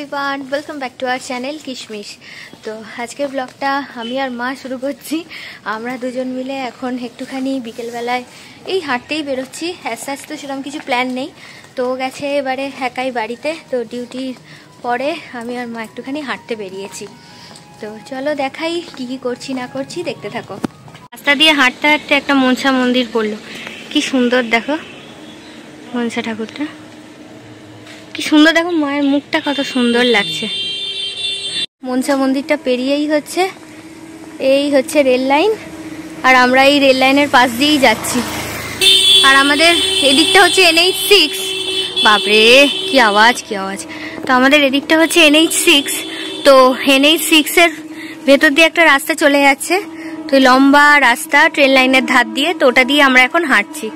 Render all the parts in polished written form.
Everyone, welcome back to our channel Kishmish. तो আজকের ব্লগটা আমি আর মা শুরু করছি। আমরা দুজন মিলে এখন একটুখানি বিকেলবেলায় এই হাঁটতেই বেরোচ্ছি। অ্যাজ তো সেরকম কিছু প্ল্যান নেই, তো গেছে এবারে একাই বাড়িতে, তো ডিউটির পরে আমি আর মা একটুখানি হাঁটতে বেরিয়েছি। তো চলো দেখাই কি কি করছি না করছি, দেখতে থাকো। রাস্তা দিয়ে হাঁটতে হাঁটতে একটা মনসা মন্দির পড়লো, কি সুন্দর দেখো মনসা ঠাকুরটা, কি সুন্দর দেখো, মায়ের মুখটা কত সুন্দর লাগছে। মনসা মন্দিরটা পেরিয়েই এই হচ্ছে রেল লাইন, আর আমরা এই রেল লাইনের পাশ দিয়েই যাচ্ছি। আর আমাদের এদিকটা হচ্ছে NH6। বাপরে কি আওয়াজ কি আওয়াজ। তো আমাদের এদিকটা হচ্ছে NH6। তো NH6 এর ভেতর দিয়ে একটা রাস্তা চলে যাচ্ছে, তো লম্বা রাস্তা ট্রেন লাইনের ধার দিয়ে, তো ওটা দিয়ে আমরা এখন হাঁটছি।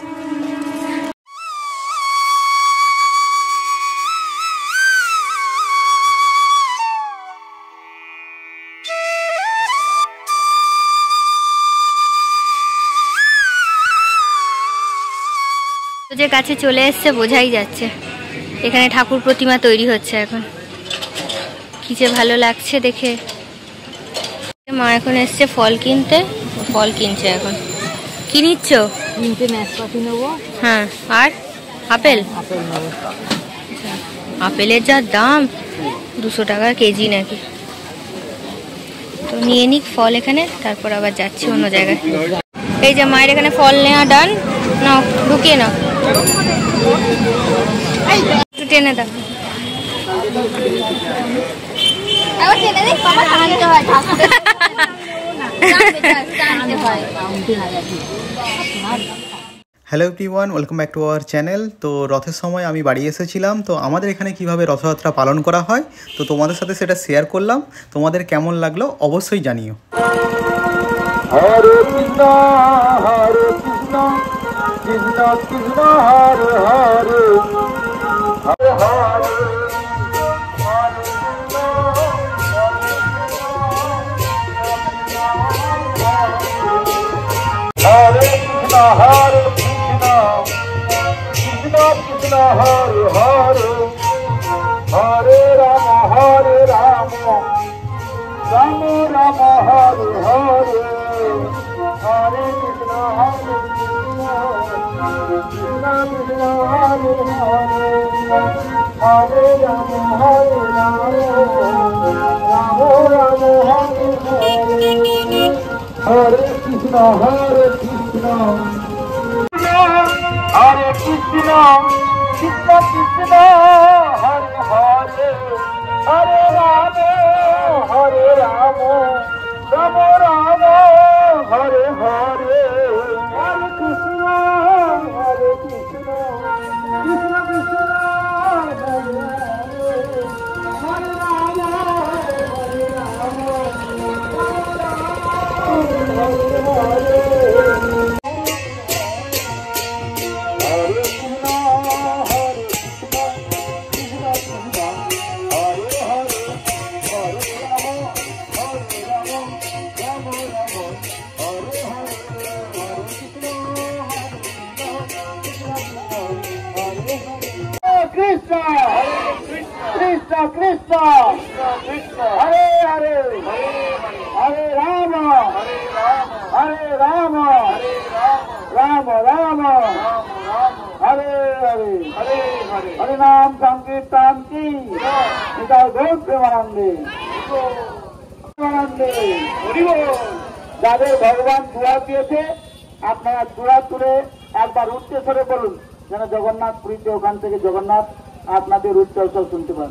যে কাছে চলে এসছে বোঝাই যাচ্ছে, এখানে ঠাকুর প্রতিমা তৈরি হচ্ছে এখন, কি যে ভালো লাগছে দেখে। মা এখন এসছে ফল কিনতে, ফল কিনছে এখন। কি নিচ্ছ? নাশপাতি নেবো। হ্যাঁ, আর আপেল? আপেলের যা দাম, 200 টাকা কেজি নাকি। তো নিয়ে নিক ফল এখানে, তারপর আবার যাচ্ছি অন্য জায়গায়। এই যে মায়ের এখানে ফল নেওয়া ডান, নাও ঢুকিয়ে নাও, একটু টেনে দাও। Hello everyone, welcome back to our channel. তো রথের সময় আমি বাড়ি এসেছিলাম, তো আমাদের এখানে কিভাবে রথযাত্রা পালন করা হয় তো তোমাদের সাথে সেটা শেয়ার করলাম। তোমাদের কেমন লাগলো অবশ্যই জানিও। হরে কৃষ্ণ হরে কৃষ্ণ কৃষ্ণ কৃষ্ণ হরে হরে হরে হরে হরে কৃষ্ণ হরে কৃষ্ণ কৃষ্ণ কৃষ্ণ হরে হরে হরে রাম রাম রাম হরে হরে হরে কৃষ্ণ হরে কৃষ্ণ কৃষ্ণ কৃষ্ণ হরে হরে হরে রাম রাম রাম হরে হরে হরে কৃষ্ণ হরে কৃষ্ণ হরে কৃষ্ণ কৃষ্ণ কৃষ্ণ হরে হরে হরে রাম রাম রাম হরে হরে হরে কৃষ্ণ হরে Krishna Krishna Krishna Hare Hare Ram Krishna, Krishna, Krishna, Hare Hare, Hare Rama, Hare Rama, Rama Rama, Hare Hare, Hare Nam Sankirtan ki, Nita Ghosh Premanande, যাদের ভগবান দুয়ার দিয়েছে আপনারা চূড়া তুলে একবার উচ্চ স্বরে বলুন, যেন জগন্নাথ পুরীতে ওখান থেকে জগন্নাথ আপনাদের উচ্চ স্বর শুনতে পান।